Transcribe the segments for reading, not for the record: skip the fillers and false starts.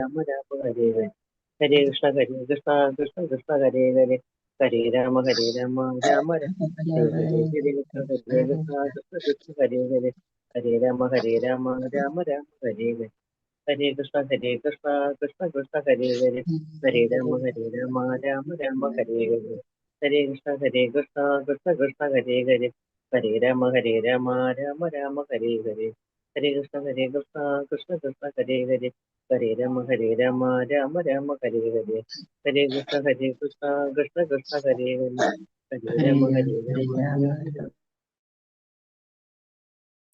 രാമ രാമ ഹരേ ഹരേ ഹരേ കൃഷ്ണ കൃഷ്ണ കൃഷ്ണ കൃഷ്ണ ഹരേ ഹരേ ഹരേ രാമ രാമ രാമ ഹരേ ഹരേ ഹരേ കൃഷ്ണ കൃഷ്ണ കൃഷ്ണ ഹരേ ഹരേ ഹരേ രാമ രാമ രാമ ഹരേ ഹരേ ഹരേ കൃഷ്ണ കൃഷ്ണ കൃഷ്ണ ഹരേ ഹരേ ഹരേ രാമ രാമ രാമ ഹരേ ഹരേ ഹരേ കൃഷ്ണ കൃഷ്ണ കൃഷ്ണ ഹരേ ഹരേ ഹരേ രാമ രാമ രാമ ഹരേ ഹരേ ഹരേ കൃഷ്ണ കൃഷ്ണ കൃഷ്ണ ഹരേ ഹരേ ഹരേ രാമ രാമ രാമ ഹരേ ഹരേ ഹരേ കൃഷ്ണ കൃഷ്ണ കൃഷ്ണ ഹരേ ഹരേ ഹരേ രാമ രാമ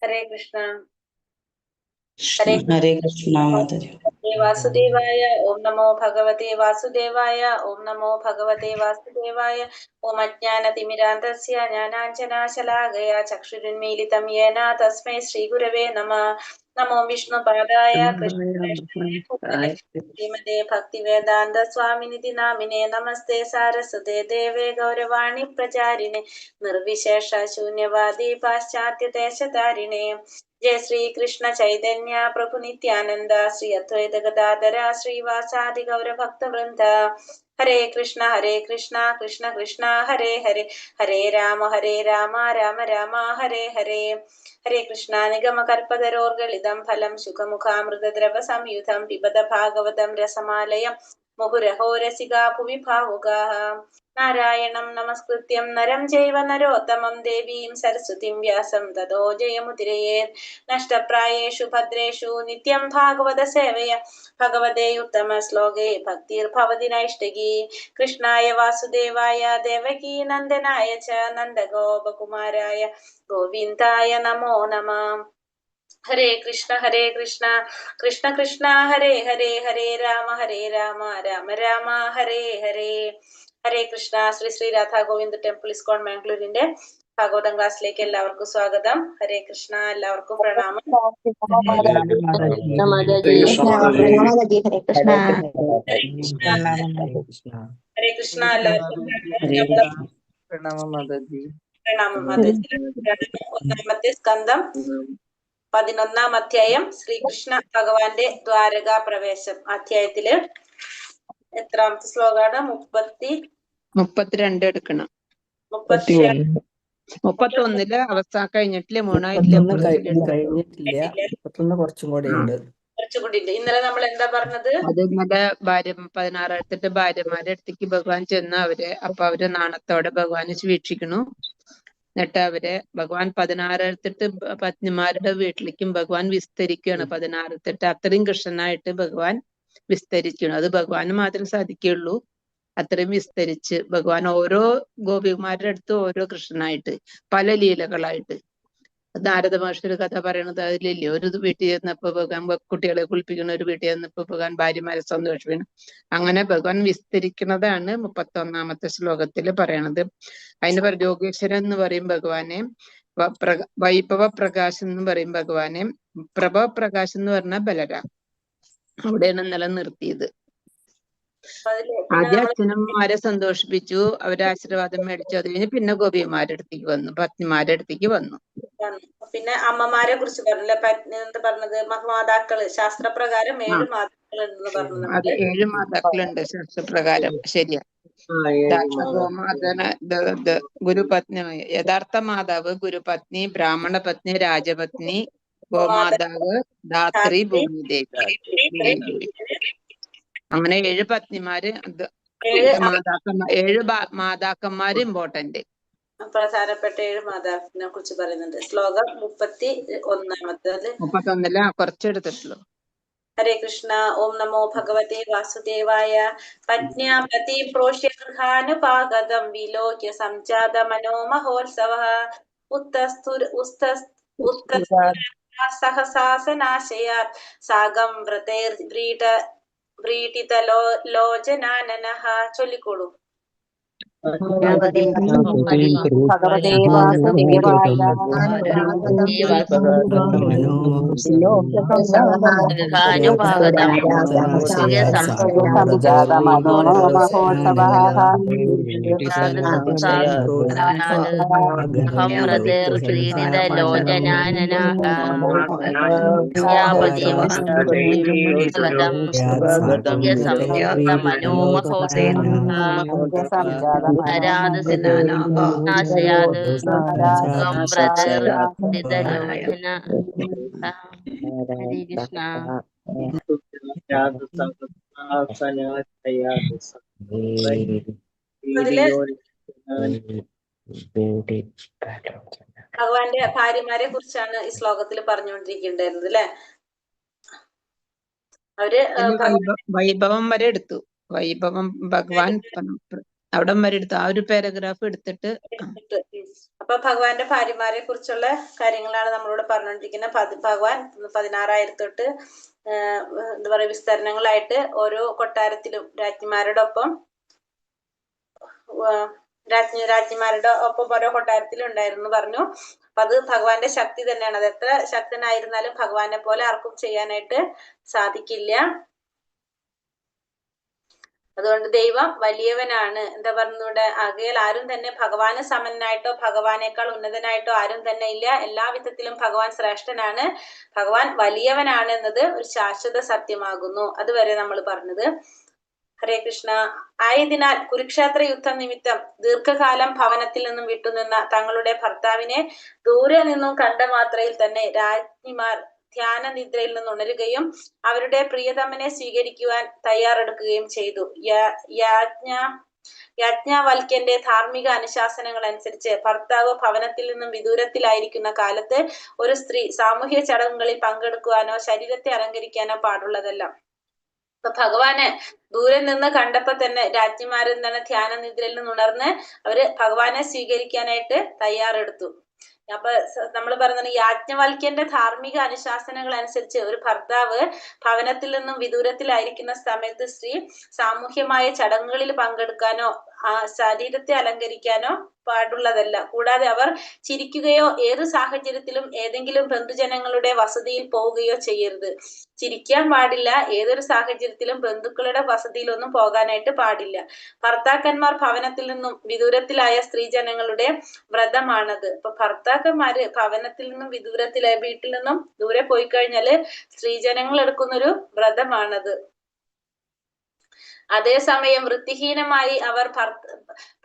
ഹരേ കൃഷ്ണ. ഹരേ കൃഷ്ണ മാധുരി. വാസുദേവായ. ഓം നമോ ഭഗവതേ വാസുദേവായ. ഓം നമോ ഭഗവതേ വാസുദേവായ. ഓം അജ്ഞാനതിമിരാന്തസ്യ ജ്ഞാനാഞ്ജനാശലാകയ ചക്ഷുരുന്മീലിതം യേന തസ്മൈ ശ്രീഗുരവേ നമഃ. നമോ വിഷ്ണുപാദായ കൃഷ്ണായ ശ്രീമതേ ഭക്തിവേദാന്ത സ്വാമിനിധി നാമിനെ. നമസ്തേ സാരസ്വതേ ദേവേ ഗൗരവാണി പ്രചാരിണേ നിർവിശേഷ ശൂന്യവാദി പാശ്ചാത്യ ദേശതാരിണേ. ജയ ശ്രീ കൃഷ്ണ ചൈതന്യ പ്രഭു നിത്യാനന്ദ ശ്രീ അദ്വൈത ഗദാധര ശ്രീവാസാദി ഗൗരഭക്ത വൃന്ദ. ഹരേ കൃഷ്ണ കൃഷ്ണ കൃഷ്ണ ഹരേ ഹരേ ഹരേ രാമ രാമ രാമ ഹരേ ഹരേ. ഹരേ കൃഷ്ണ. നിഗമ കൽപ്പതരോർഗളിതം ഫലം സുഖമുഖാമൃതദ്രവ സംയുതം പിബത ഭാഗവതം രസമാലയം മുഹുരഹോ രസികാ ഭുവി ഭാവുകാഃ. നാരായണം നമസ്കൃത്യം നരം ചൈവ നരോത്തമം ദേവീം സരസ്വതീം വ്യാസം തതോ ജയമുദിരയേത്. നഷ്ടപ്രായേഷു ഭദ്രേഷു നിത്യം ഭാഗവത സേവയ ഭഗവതേ ഉത്തമ ശ്ലോകേ ഭക്തിർഭവതി നൈഷ്ടകീ. കൃഷ്ണായ വാസുദേവായ ദേവകീ നന്ദനായ ച നന്ദഗോപകുമാരായ ഗോവിന്ദായ നമോ നമഃ. ഹരേ കൃഷ്ണ കൃഷ്ണ കൃഷ്ണ ഹരേ ഹരേ ഹരേ രാമ രാമ രാമ ഹരേ ഹരേ. ഹരേ കൃഷ്ണ. ശ്രീ ശ്രീ രാധാ ഗോവിന്ദ് ടെമ്പിൾ ഇസ്കോൺ മാംഗ്ലൂരിന്റെ ഭാഗവതം ക്ലാസ്സിലേക്ക് എല്ലാവർക്കും സ്വാഗതം. ഹരേ കൃഷ്ണ. എല്ലാവർക്കും പ്രണാമം. ഹരേ കൃഷ്ണ. എല്ലാവർക്കും പ്രണാമം മാതാജി. ഒന്നാമത്തെ സ്കന്ധം 11-ാം അധ്യായം ശ്രീകൃഷ്ണ ഭഗവാന്റെ ദ്വാരകാ പ്രവേശം. അധ്യായത്തില് എത്രാമത്തെ ശ്ലോകാണ്? 32 എടുക്കണം. 31 അവസ്ഥ കഴിഞ്ഞിട്ടില്ല. 31 കുറച്ചും കൂടെ ഉണ്ട്. കുറച്ചുകൂടി ഉണ്ട്. ഇന്നലെ നമ്മൾ എന്താ പറഞ്ഞത്? അത് ഇന്നലെ 16 ഭാര്യമാരുടെ അടുത്തേക്ക് ഭഗവാൻ ചെന്ന് അവര് നാണത്തോടെ ഭഗവാനെ വീക്ഷിക്കണു. എന്നിട്ട് ഭഗവാൻ 16 പത്നിമാരുടെ വീട്ടിലേക്കും ഭഗവാൻ വിസ്തരിക്കുകയാണ്. 16 അത്രയും കൃഷ്ണനായിട്ട് ഭഗവാൻ വിസ്തരിക്കണം. അത് ഭഗവാന് മാത്രമേ സാധിക്കുള്ളൂ. അത്രയും വിസ്തരിച്ച് ഭഗവാൻ ഓരോ ഗോപികുമാരുടെ അടുത്ത് ഓരോ കൃഷ്ണനായിട്ട് പല ലീലകളായിട്ട്. നാരദ മഹർഷി ഒരു കഥ പറയണത് അതിലില്ലേ, ഒരു വീട്ടിൽ ചെന്നപ്പോ ഭഗവാൻ കുട്ടികളെ കുളിപ്പിക്കുന്ന, ഒരു വീട്ടിൽ ചെന്നപ്പോ ഭഗവാൻ ഭാര്യമാരെ സന്തോഷിപ്പിക്കണം. അങ്ങനെ ഭഗവാൻ വിസ്തരിക്കുന്നതാണ് 31-ാമത്തെ ശ്ലോകത്തിൽ പറയണത്. അതിന് യോഗേശ്വരൻ എന്ന് പറയും ഭഗവാനെ, വൈഭവ പ്രകാശം എന്ന് പറയും ഭഗവാനെ, പ്രഭവ പ്രകാശം എന്ന് പറഞ്ഞാൽ ബലരാം. അവിടെയാണ് നിലനിർത്തിയത്. ആദ്യം അച്ഛനമ്മമാരെ സന്തോഷിപ്പിച്ചു, അവരെ ആശീർവാദം മേടിച്ചു. അത് കഴിഞ്ഞ് പിന്നെ ഗോപിമാരുടെ അടുത്തേക്ക് വന്നു, പത്നിമാരുടെ അടുത്തേക്ക് വന്നു. പിന്നെ അമ്മമാരെ കുറിച്ച് പറഞ്ഞില്ല, എന്താ പറഞ്ഞത്? മാതാക്കള് ശാസ്ത്രപ്രകാരം 7 മാതാക്കൾ ഉണ്ടെന്ന് പറഞ്ഞു. അതെ, 7 മാതാക്കളുണ്ട് ശാസ്ത്രപ്രകാരം. ശരിയാ. ഗുരുപത്നി, യഥാർത്ഥ മാതാവ് ഗുരുപത്നി, ബ്രാഹ്മണ പത്നി, രാജപത്നി, ഗോമാതാവ്, ധാത്രി, ഭൂമിദേവി. അങ്ങനെ 7 പത്നിമാര്, 7 മാതാക്കന്മാര് ഇമ്പോർട്ടന്റ്. പ്രധാനപ്പെട്ട 7 മാതാവിനെ കുറിച്ച് പറയുന്നുണ്ട്. ശ്ലോകം 31 കുറച്ചെടുത്തിട്ടുള്ളൂ. ഹരേ കൃഷ്ണ. ഓം നമോ ഭഗവതേ വാസുദേവായ. പത്ന്യാ പതി പ്രോഷ്യ ഗൃഹാനുപാഗതം വിലോക്യ സംജാത മനോമഹോത്സവഃ. സഹസാസനാശയാത് സാഗം വ്രീഡിതലോചനാനനഃ. ചൊല്ലിക്കോളൂ. ഭഗവതേ വാസുദേവായ ഹരേ കൃഷ്ണ. ഭഗവാന്റെ ഭാര്യമാരെ കുറിച്ചാണ് ഈ ശ്ലോകത്തിൽ പറഞ്ഞുകൊണ്ടിരിക്കേണ്ടായിരുന്നത് അല്ലെ. അവര് വൈഭവം വരെ എടുത്തു. വൈഭവം ഭഗവാൻ അവിടം വരെ എടുത്തു. ആ ഒരു പാരഗ്രാഫ് എടുത്തിട്ട് അപ്പൊ ഭഗവാന്റെ ഭാര്യമാരെ കുറിച്ചുള്ള കാര്യങ്ങളാണ് നമ്മളോട് പറഞ്ഞുകൊണ്ടിരിക്കുന്നത്. ഭഗവാൻ 16,000 തൊട്ട് എന്താ പറയാ വിസ്തരണങ്ങളായിട്ട് ഓരോ കൊട്ടാരത്തിലും രാജ്ഞിമാരോടൊപ്പം ഓരോ കൊട്ടാരത്തിലും ഉണ്ടായിരുന്നു പറഞ്ഞു. അപ്പൊ അത് ഭഗവാന്റെ ശക്തി തന്നെയാണ്. അത് എത്ര ശക്തനായിരുന്നാലും ഭഗവാനെ പോലെ ആർക്കും ചെയ്യാനായിട്ട് സാധിക്കില്ല. അതുകൊണ്ട് ദൈവം വലിയവനാണ്. എന്താ പറഞ്ഞൂടെ, ആകയാൽ ആരും തന്നെ ഭഗവാന് സമനായിട്ടോ ഭഗവാനേക്കാൾ ഉന്നതനായിട്ടോ ആരും തന്നെ ഇല്ല. എല്ലാ വിധത്തിലും ഭഗവാൻ ശ്രേഷ്ഠനാണ്, ഭഗവാൻ വലിയവനാണ് എന്നത് ഒരു ശാശ്വത സത്യമാകുന്നു. അതുവരെ നമ്മൾ പറഞ്ഞത്. ഹരേ കൃഷ്ണ. ആയതിനാൽ കുരുക്ഷേത്ര യുദ്ധം നിമിത്തം ദീർഘകാലം ഭവനത്തിൽ നിന്നും വിട്ടുനിന്ന തങ്ങളുടെ ഭർത്താവിനെ ദൂരെ നിന്നും കണ്ട മാത്രയിൽ തന്നെ രാജ്ഞിമാർ ധ്യാന നിദ്രയിൽ നിന്ന് ഉണരുകയും അവരുടെ പ്രിയതമനെ സ്വീകരിക്കുവാൻ തയ്യാറെടുക്കുകയും ചെയ്തു. യാജ്ഞവൽക്യന്റെ ധാർമ്മിക അനുശാസനങ്ങൾ അനുസരിച്ച് ഭർത്താവ് ഭവനത്തിൽ നിന്നും വിദൂരത്തിലായിരിക്കുന്ന കാലത്ത് ഒരു സ്ത്രീ സാമൂഹ്യ ചടങ്ങുകളിൽ പങ്കെടുക്കുവാനോ ശരീരത്തെ അലങ്കരിക്കാനോ പാടുള്ളതല്ല. അപ്പൊ ഭഗവാനെ ദൂരെ നിന്ന് കണ്ടപ്പോ തന്നെ രാജ്ഞിമാരെന്താണ് ധ്യാന നിദ്രയിൽ നിന്ന് ഉണർന്ന് അവര് ഭഗവാനെ സ്വീകരിക്കാനായിട്ട് തയ്യാറെടുത്തു. അപ്പൊ നമ്മൾ പറയുന്നത് യാജ്ഞവൽക്യന്റെ ധാർമ്മിക അനുശാസനങ്ങൾ അനുസരിച്ച് ഒരു ഭർത്താവ് ഭവനത്തിൽ നിന്നും വിദൂരത്തിലായിരിക്കുന്ന സമയത്ത് സ്ത്രീ സാമൂഹ്യമായ ചടങ്ങുകളിൽ പങ്കെടുക്കാനോ ശരീരത്തെ അലങ്കരിക്കാനോ പാടുള്ളതല്ല. കൂടാതെ അവർ ചിരിക്കുകയോ ഏത് സാഹചര്യത്തിലും ഏതെങ്കിലും ബന്ധുജനങ്ങളുടെ വസതിയിൽ പോവുകയോ ചെയ്യരുത്. ചിരിക്കാൻ പാടില്ല. ഏതൊരു സാഹചര്യത്തിലും ബന്ധുക്കളുടെ വസതിയിലൊന്നും പോകാനായിട്ട് പാടില്ല. ഭർത്താക്കന്മാർ ഭവനത്തിൽ നിന്നും വിദൂരത്തിലായ സ്ത്രീജനങ്ങളുടെ വ്രതമാണത്. അപ്പൊ ഭർത്താക്കന്മാര് ഭവനത്തിൽ നിന്നും വിദൂരത്തിലായ വീട്ടിൽ നിന്നും ദൂരെ പോയി കഴിഞ്ഞാല് സ്ത്രീജനങ്ങൾ എടുക്കുന്നൊരു വ്രതമാണത്. അതേസമയം വൃത്തിഹീനമായി അവർ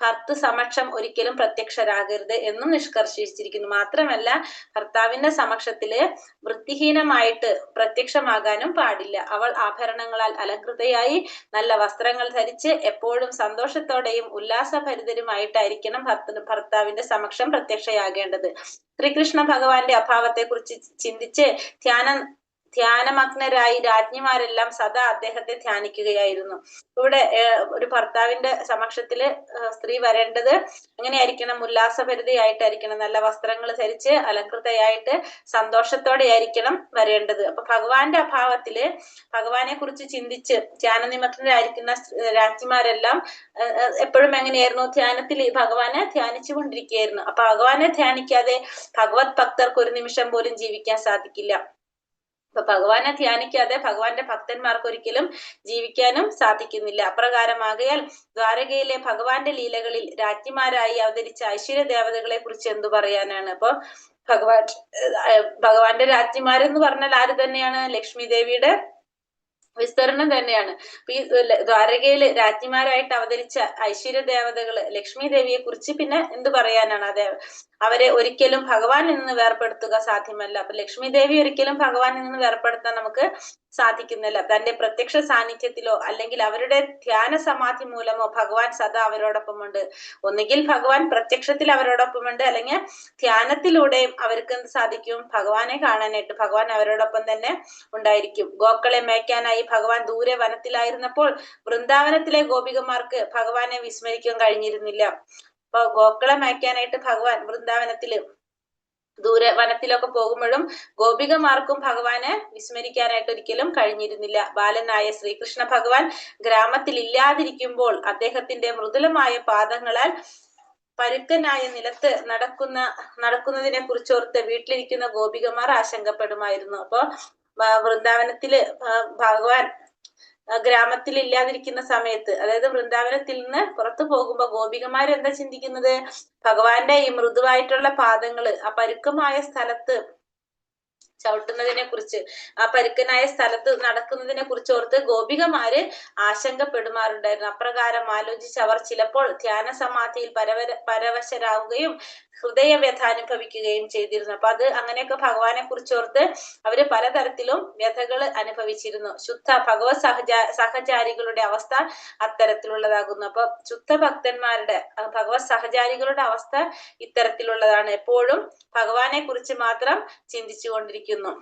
ഭർത്തൃ സമക്ഷം ഒരിക്കലും പ്രത്യക്ഷരാകരുത് എന്നും നിഷ്കർഷിച്ചിരിക്കുന്നു. മാത്രമല്ല ഭർത്താവിന്റെ സമക്ഷത്തില് വൃത്തിഹീനമായിട്ട് പ്രത്യക്ഷമാകാനും പാടില്ല. അവൾ ആഭരണങ്ങളാൽ അലങ്കൃതയായി നല്ല വസ്ത്രങ്ങൾ ധരിച്ച് എപ്പോഴും സന്തോഷത്തോടെയും ഉല്ലാസഭരിതരുമായിട്ടായിരിക്കണം ഭർത്താവിന്റെ സമക്ഷം പ്രത്യക്ഷയാകേണ്ടത്. ശ്രീകൃഷ്ണ ഭഗവാന്റെ അഭാവത്തെ കുറിച്ച് ചിന്തിച്ച് ധ്യാനമഗ്നരായി രാജ്ഞിമാരെല്ലാം സദാ അദ്ദേഹത്തെ ധ്യാനിക്കുകയായിരുന്നു. ഇവിടെ ഒരു ഭർത്താവിന്റെ സമക്ഷത്തില് സ്ത്രീ വരേണ്ടത് എങ്ങനെയായിരിക്കണം? ഉല്ലാസഭരിതയായിട്ടായിരിക്കണം. നല്ല വസ്ത്രങ്ങൾ ധരിച്ച് അലങ്കൃതയായിട്ട് സന്തോഷത്തോടെ ആയിരിക്കണം വരേണ്ടത്. അപ്പൊ ഭഗവാന്റെ അഭാവത്തില് ഭഗവാനെ കുറിച്ച് ചിന്തിച്ച് ധ്യാനനിമഗ്നരായിരിക്കുന്ന രാജ്ഞിമാരെല്ലാം എപ്പോഴും എങ്ങനെയായിരുന്നു? ധ്യാനത്തിൽ ഭഗവാനെ ധ്യാനിച്ചു കൊണ്ടിരിക്കുകയായിരുന്നു. അപ്പൊ ഭഗവാനെ ധ്യാനിക്കാതെ ഭഗവത് ഭക്തർക്ക് ഒരു നിമിഷം പോലും ജീവിക്കാൻ സാധിക്കില്ല. അപ്പൊ ഭഗവാനെ ധ്യാനിക്കാതെ ഭഗവാന്റെ ഭക്തന്മാർക്ക് ഒരിക്കലും ജീവിക്കാനും സാധിക്കുന്നില്ല. അപ്രകാരമാകയാൽ ദ്വാരകയിലെ ഭഗവാന്റെ ലീലകളിൽ രാജ്ഞിമാരായി അവതരിച്ച ഐശ്വര്യ ദേവതകളെ കുറിച്ച് എന്തു പറയാനാണ്? അപ്പൊ ഭഗവാന്റെ രാജ്ഞിമാരെന്ന് പറഞ്ഞാൽ ആര് തന്നെയാണ്? ലക്ഷ്മി ദേവിയുടെ വിസ്തരണം തന്നെയാണ്. ഈ ദ്വാരകയില് രാജ്ഞിമാരായിട്ട് അവതരിച്ച ഐശ്വര്യ ദേവതകള് ലക്ഷ്മി ദേവിയെ കുറിച്ച് പിന്നെ എന്ത് പറയാനാണ്? അതെ, അവരെ ഒരിക്കലും ഭഗവാനിൽ നിന്ന് വേർപെടുത്തുക സാധ്യമല്ല. അപ്പൊ ലക്ഷ്മി ദേവി ഒരിക്കലും ഭഗവാനിൽ നിന്ന് വേർപെടുത്താൻ നമുക്ക് സാധിക്കുന്നില്ല. തന്റെ പ്രത്യക്ഷ സാന്നിധ്യത്തിലോ അല്ലെങ്കിൽ അവരുടെ ധ്യാന സമാധി മൂലമോ ഭഗവാൻ സദാ അവരോടൊപ്പമുണ്ട്. ഒന്നുകിൽ ഭഗവാൻ പ്രത്യക്ഷത്തിൽ അവരോടൊപ്പമുണ്ട്, അല്ലെങ്കിൽ ധ്യാനത്തിലൂടെയും അവർക്ക് എന്ത് സാധിക്കും? ഭഗവാനെ കാണാനായിട്ട് ഭഗവാൻ അവരോടൊപ്പം തന്നെ ഉണ്ടായിരിക്കും. ഗോക്കളെ മേയ്ക്കാനായി ഭഗവാൻ ദൂരെ വനത്തിലായിരുന്നപ്പോൾ വൃന്ദാവനത്തിലെ ഗോപികമാർക്ക് ഭഗവാനെ വിസ്മരിക്കാൻ കഴിഞ്ഞിരുന്നില്ല. അപ്പൊ ഗോക്കളെ മേയ്ക്കാനായിട്ട് ഭഗവാൻ വൃന്ദാവനത്തില് ദൂരെ വനത്തിലൊക്കെ പോകുമ്പോഴും ഗോപികമാർക്കും ഭഗവാനെ വിസ്മരിക്കാനായിട്ട് ഒരിക്കലും കഴിഞ്ഞിരുന്നില്ല. ബാലനായ ശ്രീകൃഷ്ണ ഭഗവാൻ ഗ്രാമത്തിൽ ഇല്ലാതിരിക്കുമ്പോൾ അദ്ദേഹത്തിന്റെ മൃദുലമായ പാദങ്ങളാൽ പരുക്കനായ നിലത്ത് നടക്കുന്നതിനെ കുറിച്ചോർത്ത് വീട്ടിലിരിക്കുന്ന ഗോപികമാർ ആശങ്കപ്പെടുമായിരുന്നു. അപ്പൊ വൃന്ദാവനത്തില് ഭഗവാൻ ഗ്രാമത്തിൽ ഇല്ലാതിരിക്കുന്ന സമയത്ത്, അതായത് വൃന്ദാവനത്തിൽ നിന്ന് പുറത്തു പോകുമ്പോ ഗോപികമാർ എന്താ ചിന്തിക്കുന്നത്? ഭഗവാന്റെ ഈ മൃദുവായിട്ടുള്ള പാദങ്ങള് ആ പരുക്കമായ സ്ഥലത്ത് ചവിട്ടുന്നതിനെ കുറിച്ച്, ആ പരുക്കനായ സ്ഥലത്ത് നടക്കുന്നതിനെ കുറിച്ച് ഓർത്ത് ഗോപികമാര് ആശങ്കപ്പെടുമാറുണ്ടായിരുന്നു. അപ്രകാരം ആലോചിച്ച് അവർ ചിലപ്പോൾ ധ്യാന സമാധിയിൽ പരവശരാകുകയും ഹൃദയവ്യഥ അനുഭവിക്കുകയും ചെയ്തിരുന്നു. അപ്പൊ അത് അങ്ങനെയൊക്കെ ഭഗവാനെ കുറിച്ചോർത്ത് അവര് പലതരത്തിലും വ്യഥകൾ അനുഭവിച്ചിരുന്നു. ശുദ്ധ ഭഗവത് സഹചാരികളുടെ അവസ്ഥ അത്തരത്തിലുള്ളതാകുന്നു. അപ്പൊ ശുദ്ധ ഭക്തന്മാരുടെ ഭഗവത് സഹചാരികളുടെ അവസ്ഥ ഇത്തരത്തിലുള്ളതാണ്. എപ്പോഴും ഭഗവാനെ കുറിച്ച് മാത്രം ചിന്തിച്ചു കൊണ്ടിരിക്കുന്നു.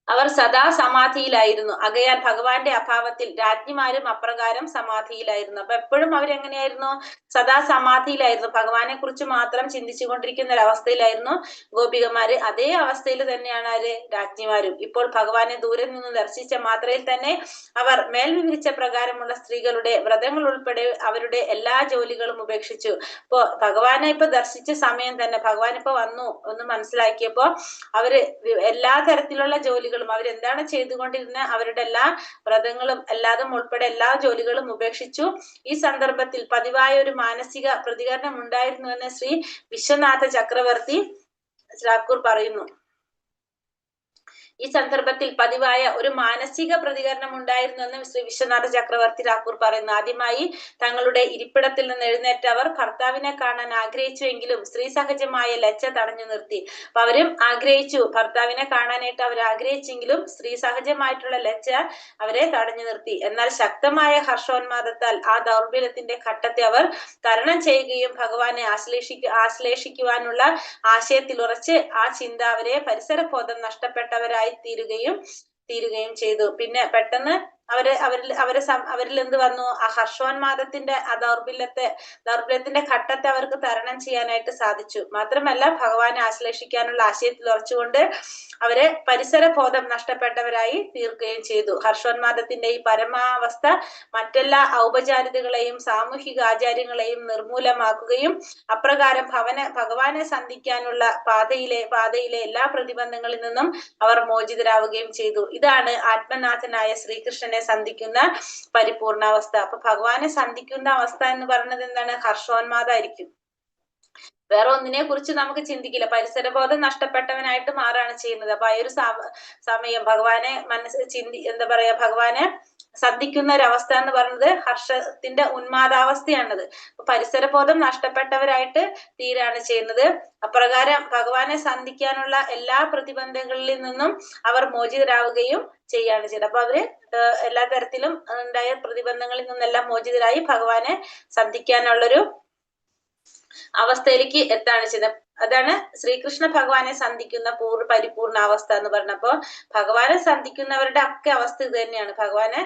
അവർ സദാ സമാധിയിലായിരുന്നു. ആകയാൽ ഭഗവാന്റെ അഭാവത്തിൽ രാജ്ഞിമാരും അപ്രകാരം സമാധിയിലായിരുന്നു. അപ്പൊ എപ്പോഴും അവരെങ്ങനെയായിരുന്നു? സദാ സമാധിയിലായിരുന്നു. ഭഗവാനെ കുറിച്ച് മാത്രം ചിന്തിച്ചു കൊണ്ടിരിക്കുന്ന ഒരു അവസ്ഥയിലായിരുന്നു ഗോപികമാര്. അതേ അവസ്ഥയിൽ തന്നെയാണ് ആര്? രാജ്ഞിമാരും. ഇപ്പോൾ ഭഗവാനെ ദൂരെ നിന്ന് ദർശിച്ച മാത്രയിൽ തന്നെ അവർ മേൽ വിവരിച്ച പ്രകാരമുള്ള സ്ത്രീകളുടെ വ്രതങ്ങൾ ഉൾപ്പെടെ അവരുടെ എല്ലാ ജോലികളും ഉപേക്ഷിച്ചു. ഇപ്പൊ ഭഗവാനെ ഇപ്പൊ ദർശിച്ച സമയം തന്നെ, ഭഗവാൻ ഇപ്പൊ വന്നു എന്ന് മനസ്സിലാക്കിയപ്പോ അവര് എല്ലാ തരത്തിലുള്ള ജോലികളും അവരെന്താണ് ചെയ്തുകൊണ്ടിരുന്നത്, അവരുടെ എല്ലാ വ്രതങ്ങളും എല്ലാതും ഉൾപ്പെടെ എല്ലാ ജോലികളും ഉപേക്ഷിച്ചു. ഈ സന്ദർഭത്തിൽ പതിവായ ഒരു മാനസിക പ്രതികരണം ഉണ്ടായിരുന്നുവെന്ന് ശ്രീ വിശ്വനാഥ ചക്രവർത്തി ഠാക്കൂർ പറയുന്നു. ഈ സന്ദർഭത്തിൽ പതിവായ ഒരു മാനസിക പ്രതികരണം ഉണ്ടായിരുന്നുവെന്ന് ശ്രീ വിശ്വനാഥ ചക്രവർത്തി ഠാക്കൂർ പറയുന്നു. ആദ്യമായി തങ്ങളുടെ ഇരിപ്പിടത്തിൽ നിന്ന് എഴുന്നേറ്റ് അവർ ഭർത്താവിനെ കാണാൻ ആഗ്രഹിച്ചുവെങ്കിലും സ്ത്രീ സഹജമായ ലജ്ജ തടഞ്ഞു നിർത്തി. അപ്പൊ അവരും ആഗ്രഹിച്ചു, ഭർത്താവിനെ കാണാനായിട്ട് അവർ ആഗ്രഹിച്ചെങ്കിലും സ്ത്രീ സഹജമായിട്ടുള്ള ലജ്ജ അവരെ തടഞ്ഞു നിർത്തി. എന്നാൽ ശക്തമായ ഹർഷോന്മാദത്താൽ ആ ദൗർബല്യത്തിന്റെ ഘട്ടത്തെ അവർ തരണം ചെയ്യുകയും ഭഗവാനെ ആശ്ലേഷിക്കുവാനുള്ള ആശയത്തിൽ ഉറച്ച് ആ ചിന്ത അവരെ പരിസരബോധം നഷ്ടപ്പെട്ടവരായി തീരുകയും ചെയ്തു. പിന്നെ പെട്ടെന്ന് അവരിൽ എന്ത് വന്നു? ആ ഹർഷോന്മാദത്തിന്റെ ആ ദൗർബല്യത്തിന്റെ ഘട്ടത്തെ അവർക്ക് തരണം ചെയ്യാനായിട്ട് സാധിച്ചു. മാത്രമല്ല ഭഗവാനെ ആശ്ലേഷിക്കാനുള്ള ആശയത്തിൽ ഉറച്ചുകൊണ്ട് അവരെ പരിസരബോധം നഷ്ടപ്പെട്ടവരായി തീർക്കുകയും ചെയ്തു. ഹർഷോന്മാദത്തിന്റെ ഈ പരമാവസ്ഥ മറ്റെല്ലാ ഔപചാരികതകളെയും സാമൂഹിക ആചാര്യങ്ങളെയും നിർമൂലമാക്കുകയും അപ്രകാരം ഭഗവാനെ സന്ധിക്കാനുള്ള പാതയിലെ എല്ലാ പ്രതിബന്ധങ്ങളിൽ നിന്നും അവർ മോചിതരാവുകയും ചെയ്തു. ഇതാണ് ആത്മനാഥനായ ശ്രീകൃഷ്ണനെ സന്ധിക്കുന്ന പരിപൂർണാവസ്ഥ. അപ്പൊ ഭഗവാനെ സന്ധിക്കുന്ന അവസ്ഥ എന്ന് പറയുന്നത് എന്താണ്? ഹർഷോന്മാദായിരിക്കും. വേറെ ഒന്നിനെ കുറിച്ച് നമുക്ക് ചിന്തിക്കില്ല. പരിസരബോധം നഷ്ടപ്പെട്ടവനായിട്ട് മാറാണ് ചെയ്യുന്നത്. അപ്പൊ ആ ഒരു സമയം ഭഗവാനെ ഭഗവാനെ സന്ധിക്കുന്ന ഒരവസ്ഥ എന്ന് പറയുന്നത് ഹർഷത്തിന്റെ ഉന്മാദാവസ്ഥയാണത്. അപ്പൊ പരിസരബോധം നഷ്ടപ്പെട്ടവരായിട്ട് തീരാണ് ചെയ്യുന്നത്. അപ്രകാരം ഭഗവാനെ സന്ധിക്കാനുള്ള എല്ലാ പ്രതിബന്ധങ്ങളിൽ നിന്നും അവർ മോചിതരാവുകയും ചെയ്യാണ് ചെയ്തത്. അപ്പൊ അവര് എല്ലാ തരത്തിലും ഉണ്ടായ പ്രതിബന്ധങ്ങളിൽ നിന്നെല്ലാം മോചിതരായി ഭഗവാനെ സന്ധിക്കാനുള്ളൊരു അവസ്ഥയിലേക്ക് എത്താണ് ചെയ്തത്. അതാണ് ശ്രീകൃഷ്ണ ഭഗവാനെ സന്ധിക്കുന്ന പരിപൂർണ അവസ്ഥ എന്ന് പറഞ്ഞപ്പോ ഭഗവാനെ സന്ധിക്കുന്നവരുടെ ഒക്കെ അവസ്ഥ ഇത് തന്നെയാണ്. ഭഗവാനെ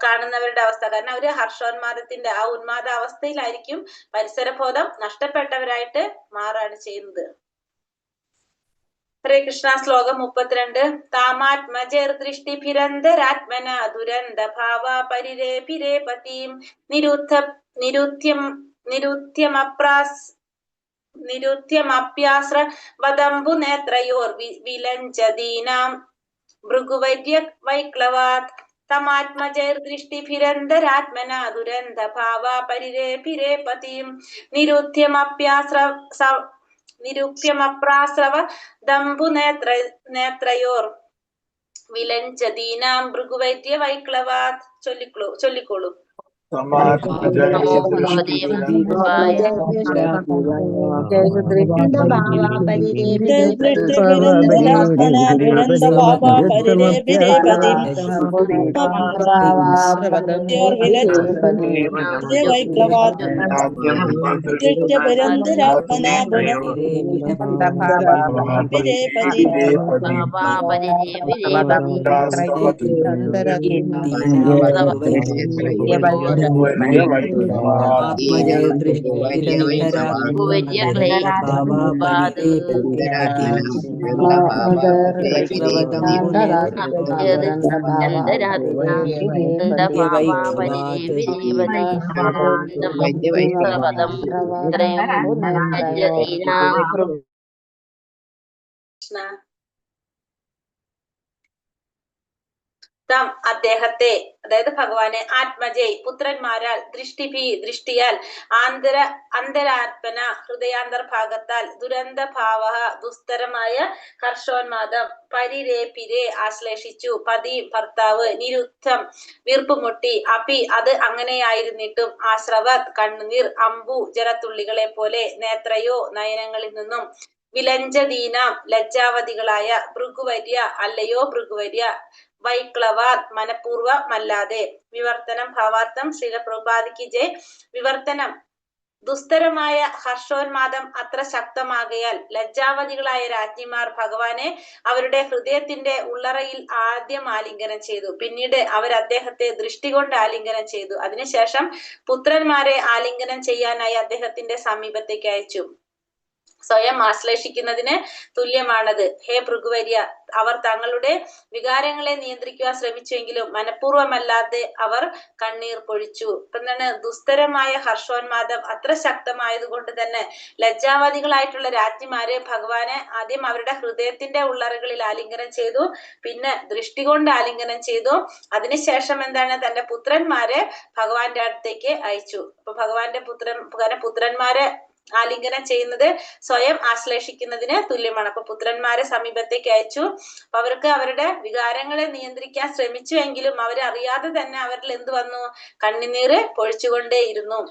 കാണുന്നവരുടെ അവസ്ഥ. കാരണം അവര് ഹർഷോന്മാദത്തിന്റെ ആ ഉന്മാദ അവസ്ഥയിലായിരിക്കും പരിസരബോധം നഷ്ടപ്പെട്ടവരായിട്ട് മാറാണ് ചെയ്യുന്നത്. ഹരേ കൃഷ്ണ. ശ്ലോകം 32. താമാത്മജർ ദൃഷ്ടിഭിരന്തരാത്മന ദുരന്ത ഭാവ പരിരേപിരേ പതിം നിരുദ്ധ്യമപ്യാശ്ര വദംബു നേത്രയോർ വിലഞ്ചദീനാം ഭൃഗുവൈദ്യ വൈക്ലവാത് തമാത്മജൈർ ദൃഷ്ടിഭിരന്തരാത്മന ദുരന്ത ഭാവ പരിരേപിരേ പതിം നിരുപ്യമപ്രാശ്രവ ദംബു നേത്രയോർ വിലഞ്ചദീനാം ഭൃഗുവൈദ്യ വൈക്ലവാത്. ചൊല്ലിക്കോളൂ. ആത്മജ ദൃഷ്ടിരന്തരാത്മഭാവാപരിതേ പ്രതി വൈഷ്ണവതം അദ്ദേഹത്തെ, അതായത് ഭഗവാനെ, ആത്മജയ് പുത്രന്മാരാൽ, ദൃഷ്ടിയാൽ, അന്തരാത്മന ഹൃദയാന്തർഭാഗത്താൽ, ദുരന്ത ഭാവ ദുസ്തരമായ ഹർഷോന്മാദം, പരിരേപിരെ ആശ്ലേഷിച്ചു, പതി ഭർത്താവ്, നിരുദ്ധം വീർപ്പുമുട്ടി, അപി അത് അങ്ങനെയായിരുന്നിട്ടും, ആശ്രവത് കണ്ണുനീർ, അമ്പു ജലത്തുള്ളികളെ പോലെ, നേത്രയോ നയനങ്ങളിൽ നിന്നും, വിലഞ്ചദീനാം ലജ്ജാവതികളായ, ഭൃഗുവര്യ അല്ലയോ ഭൃഗുവര്യ, വൈക്ലവാത് മനഃപൂർവമല്ലാതെ. വിവർത്തനം ഭാവാർത്ഥം. ശ്രീല പ്രഭുപാദിക്ക് ജയ്. വിവർത്തനം: ദുസ്തരമായ ഹർഷോന്മാദം അത്ര ശക്തമാകയാൽ ലജ്ജാവതികളായ രാജ്ഞിമാർ ഭഗവാനെ അവരുടെ ഹൃദയത്തിന്റെ ഉള്ളറയിൽ ആദ്യം ആലിംഗനം ചെയ്തു. പിന്നീട് അവർ അദ്ദേഹത്തെ ദൃഷ്ടി കൊണ്ട് ആലിംഗനം ചെയ്തു. അതിനുശേഷം പുത്രന്മാരെ ആലിംഗനം ചെയ്യാനായി അദ്ദേഹത്തിന്റെ സമീപത്തേക്ക് അയച്ചു. സ്വയം ആശ്ലേഷിക്കുന്നതിന് തുല്യമാണത്. ഹേ ഭൃഗുവര്യ, അവർ തങ്ങളുടെ വികാരങ്ങളെ നിയന്ത്രിക്കുവാൻ ശ്രമിച്ചെങ്കിലും മനഃപൂർവ്വമല്ലാതെ അവർ കണ്ണീർ പൊഴിച്ചു. എന്താണ്? ദുസ്തരമായ ഹർഷോന്മാദം അത്ര ശക്തമായതുകൊണ്ട് തന്നെ ലജ്ജാവതികളായിട്ടുള്ള രാജ്ഞിമാര് ഭഗവാനെ ആദ്യം അവരുടെ ഹൃദയത്തിന്റെ ഉള്ളറകളിൽ ആലിംഗനം ചെയ്തു, പിന്നെ ദൃഷ്ടി കൊണ്ട് ആലിംഗനം ചെയ്തു. അതിനുശേഷം എന്താണ്? തന്റെ പുത്രന്മാരെ ഭഗവാന്റെ അടുത്തേക്ക് അയച്ചു. അപ്പൊ ഭഗവാന്റെ പുത്രന്മാരെ ആലിംഗനം ചെയ്യുന്നത് സ്വയം ആശ്ലേഷിക്കുന്നതിന് തുല്യമാണ്. അപ്പൊ പുത്രന്മാരെ സമീപത്തേക്ക് അയച്ചു. അപ്പൊ അവർക്ക് അവരുടെ വികാരങ്ങളെ നിയന്ത്രിക്കാൻ ശ്രമിച്ചുവെങ്കിലും അവരറിയാതെ തന്നെ അവരിൽ എന്ത് വന്നു? കണ്ണുനീര് പൊഴിച്ചുകൊണ്ടേയിരുന്നു.